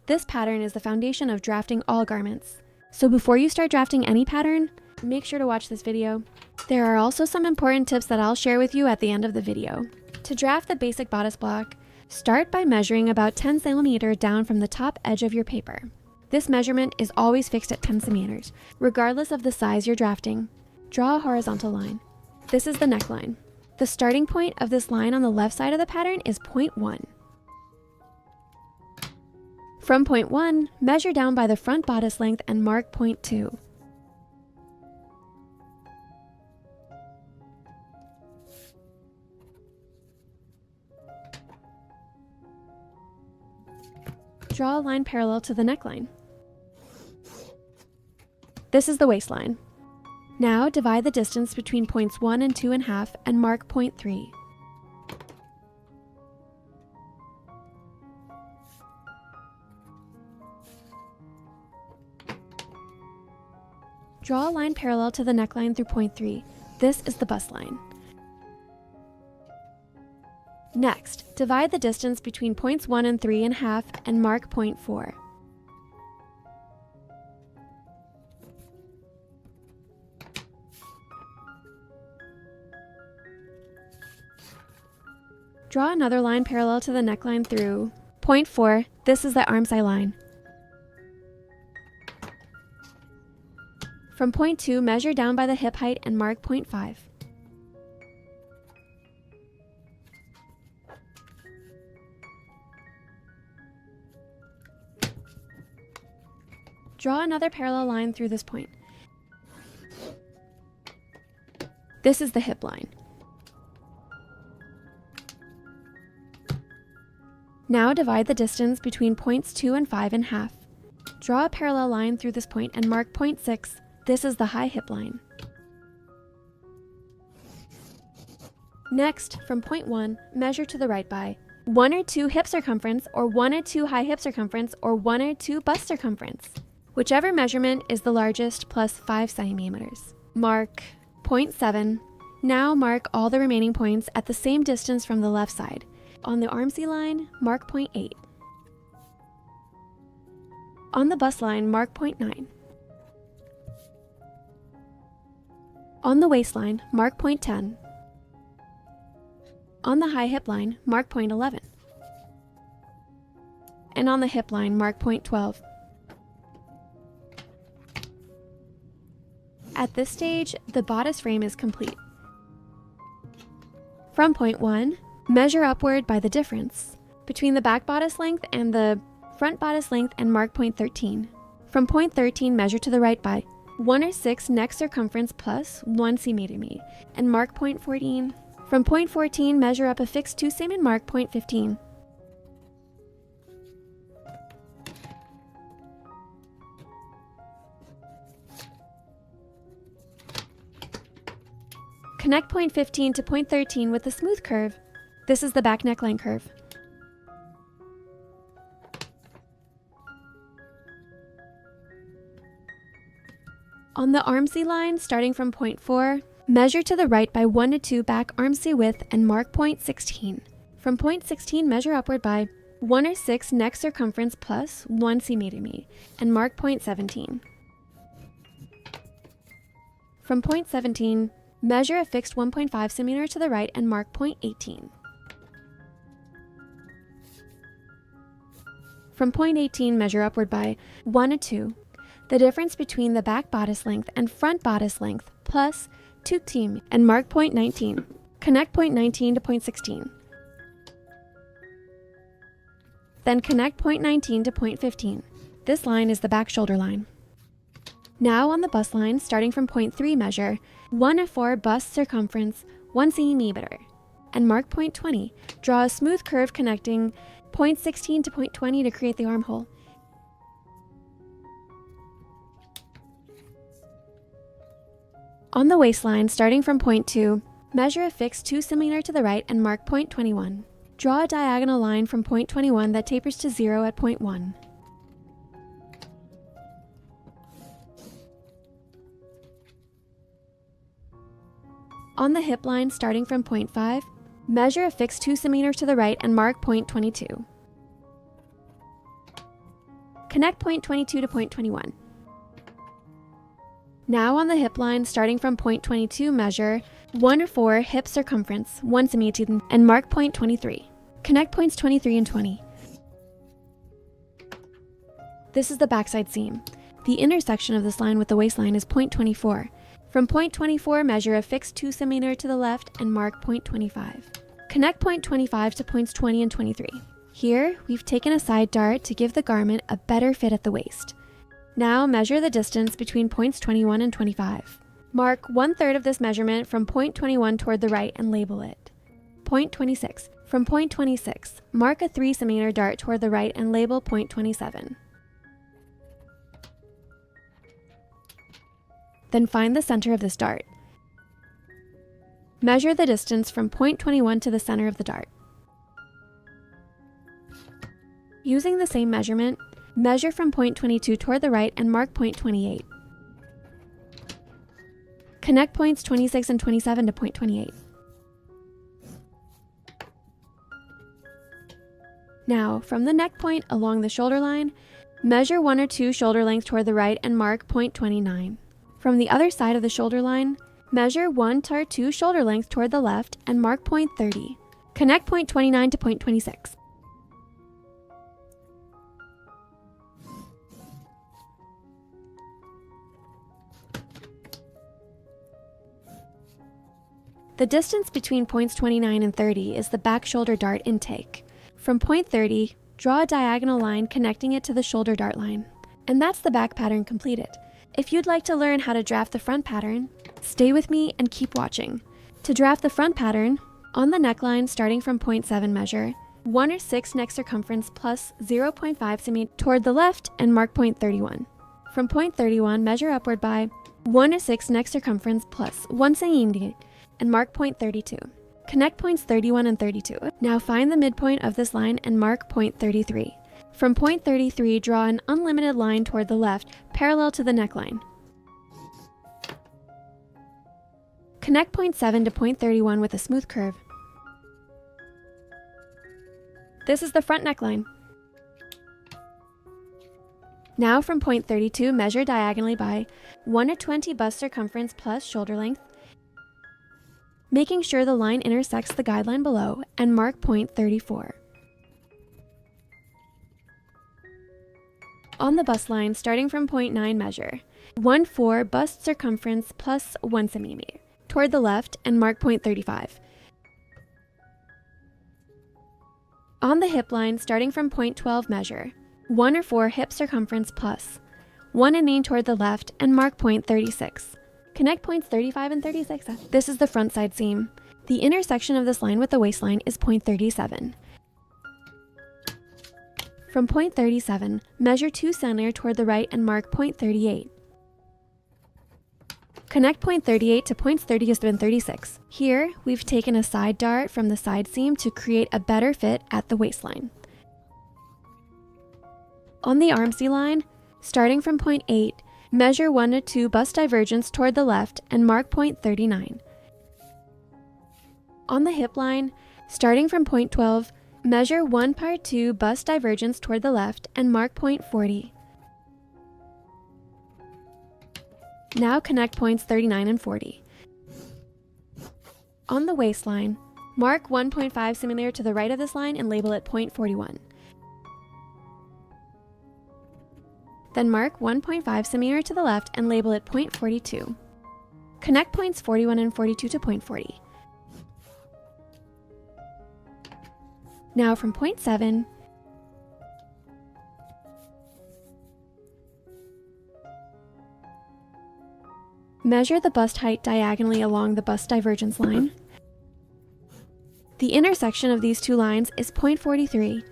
This pattern is the foundation of drafting all garments. So before you start drafting any pattern, make sure to watch this video. There are also some important tips that I'll share with you at the end of the video. To draft the basic bodice block, start by measuring about 10 centimeters down from the top edge of your paper. This measurement is always fixed at 10 centimeters, regardless of the size you're drafting. Draw a horizontal line. This is the neckline. The starting point of this line on the left side of the pattern is point 1. From point 1, measure down by the front bodice length and mark point 2. Draw a line parallel to the neckline. This is the waistline. Now divide the distance between points 1 and 2.5 and mark point 3. Draw a line parallel to the neckline through point 3. This is the bust line. Next, divide the distance between points 1 and 3.5 and mark point 4. Draw another line parallel to the neckline through point 4. This is the armscye line. From point 2, measure down by the hip height and mark point 5. Draw another parallel line through this point. This is the hip line. Now divide the distance between points 2 and 5 in half. Draw a parallel line through this point and mark point 6. This is the high hip line. Next, from point 1, measure to the right by 1 or 2 hip circumference, or 1 or 2 high hip circumference, or 1 or 2 bust circumference. Whichever measurement is the largest plus 5 centimeters. Mark point 7. Now mark all the remaining points at the same distance from the left side. On the armscye line, mark point 8. On the bust line, mark point 9. On the waistline, mark point 10. On the high hip line, mark point 11. And on the hip line, mark point 12. At this stage, the bodice frame is complete. From point 1, measure upward by the difference between the back bodice length and the front bodice length and mark point 13. From point 13, measure to the right by 1 or 6 neck circumference plus 1 centimeter and mark point 14. From point 14, measure up a fixed 2 cm and mark point 15. Connect point 15 to point 13 with a smooth curve. This is the back neckline curve. On the armscye line, starting from point 4, measure to the right by 1 to 2 back armscye width and mark point 16. From point 16, measure upward by 1 or 6 neck circumference plus 1 centimeter and mark point 17. From point 17, measure a fixed 1.5 centimeter to the right and mark point 18. From point 18, measure upward by 1 to 2. The difference between the back bodice length and front bodice length plus 2 cm and mark point 19. Connect point 19 to point 16. Then connect point 19 to point 15. This line is the back shoulder line. Now on the bust line, starting from point 3, measure 1 to 4 bust circumference 1 centimeter and mark point 20. Draw a smooth curve connecting point 16 to point 20 to create the armhole. On the waistline, starting from point 2, measure a fixed 2 cm to the right and mark point 21. Draw a diagonal line from point 21 that tapers to 0 at point 1. On the hip line, starting from point 5, measure a fixed 2 cm to the right and mark point 22. Connect point 22 to point 21. Now on the hip line, starting from point 22, measure 1 or 4 hip circumference, 1 cm, and mark point 23. Connect points 23 and 20. This is the backside seam. The intersection of this line with the waistline is point 24. From point 24, measure a fixed 2 cm to the left and mark point 25. Connect point 25 to points 20 and 23. Here, we've taken a side dart to give the garment a better fit at the waist. Now measure the distance between points 21 and 25. Mark 1/3 of this measurement from point 21 toward the right and label it. Point 26. From point 26, mark a 3 cm dart toward the right and label point 27. Then find the center of this dart. Measure the distance from point 21 to the center of the dart. Using the same measurement, measure from point 22 toward the right and mark point 28. Connect points 26 and 27 to point 28. Now, from the neck point along the shoulder line, measure 1 or 2 shoulder length toward the right and mark point 29. From the other side of the shoulder line, measure 1 or 2 shoulder length toward the left and mark point 30. Connect point 29 to point 26. The distance between points 29 and 30 is the back shoulder dart intake. From point 30, draw a diagonal line connecting it to the shoulder dart line. And that's the back pattern completed. If you'd like to learn how to draft the front pattern, stay with me and keep watching. To draft the front pattern, on the neckline starting from point 7 measure 1 or 6 neck circumference plus 0.5 cm toward the left and mark point 31. From point 31, measure upward by 1 or 6 neck circumference plus 1 cm and mark point 32. Connect points 31 and 32. Now find the midpoint of this line and mark point 33. From point 33, draw an unlimited line toward the left, parallel to the neckline. Connect point 7 to point 31 with a smooth curve. This is the front neckline. Now from point 32, measure diagonally by 1 or 20 bust circumference plus shoulder length, making sure the line intersects the guideline below, and mark point 34. On the bust line, starting from point 9 measure 1/4 bust circumference plus 1 cm toward the left and mark point 35. On the hip line, starting from point 12 measure 1 or 4 hip circumference plus 1 inch toward the left and mark point 36. Connect points 35 and 36. This is the front side seam. The intersection of this line with the waistline is point 37. From point 37, measure 2 cm toward the right and mark point 38. Connect point 38 to points 30 and 36. Here, we've taken a side dart from the side seam to create a better fit at the waistline. On the armscye line, starting from point 8, measure 1 or 2 bust divergence toward the left and mark point 39. On the hip line, starting from point 12, measure 1 or 2 bust divergence toward the left and mark point 40. Now connect points 39 and 40. On the waistline, mark 1.5 cm to the right of this line and label it point 41. Then mark 1.5 cm to the left and label it point 42. Connect points 41 and 42 to point 40. Now from point 7, measure the bust height diagonally along the bust divergence line. The intersection of these two lines is point 43.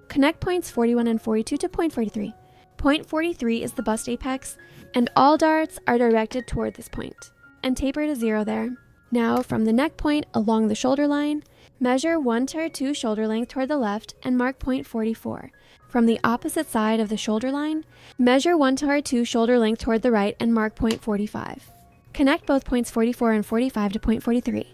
Connect points 41 and 42 to point 43. Point 43 is the bust apex, and all darts are directed toward this point, and taper to 0 there. Now from the neck point along the shoulder line, measure 1 or 2 shoulder length toward the left and mark point 44. From the opposite side of the shoulder line, measure 1 or 2 shoulder length toward the right and mark point 45. Connect both points 44 and 45 to point 43.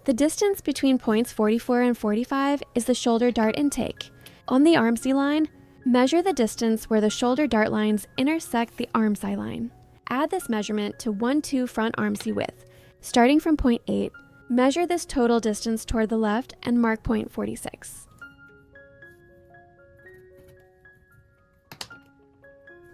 The distance between points 44 and 45 is the shoulder dart intake. On the armscye line, Measure the distance where the shoulder dart lines intersect the armscye line. Add this measurement to 1-2 front armscye width. Starting from point 8, measure this total distance toward the left and mark point 46.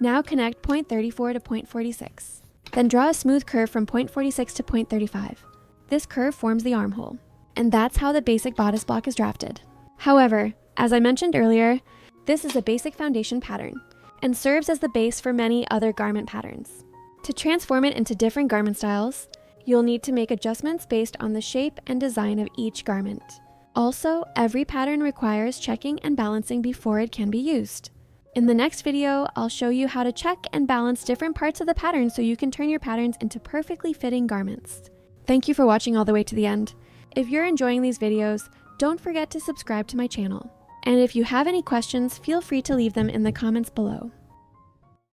Now connect point 34 to point 46. Then draw a smooth curve from point 46 to point 35. This curve forms the armhole. And that's how the basic bodice block is drafted. However, as I mentioned earlier, this is a basic foundation pattern and serves as the base for many other garment patterns. To transform it into different garment styles, you'll need to make adjustments based on the shape and design of each garment. Also, every pattern requires checking and balancing before it can be used. In the next video, I'll show you how to check and balance different parts of the pattern so you can turn your patterns into perfectly fitting garments. Thank you for watching all the way to the end. If you're enjoying these videos, don't forget to subscribe to my channel. And if you have any questions, feel free to leave them in the comments below.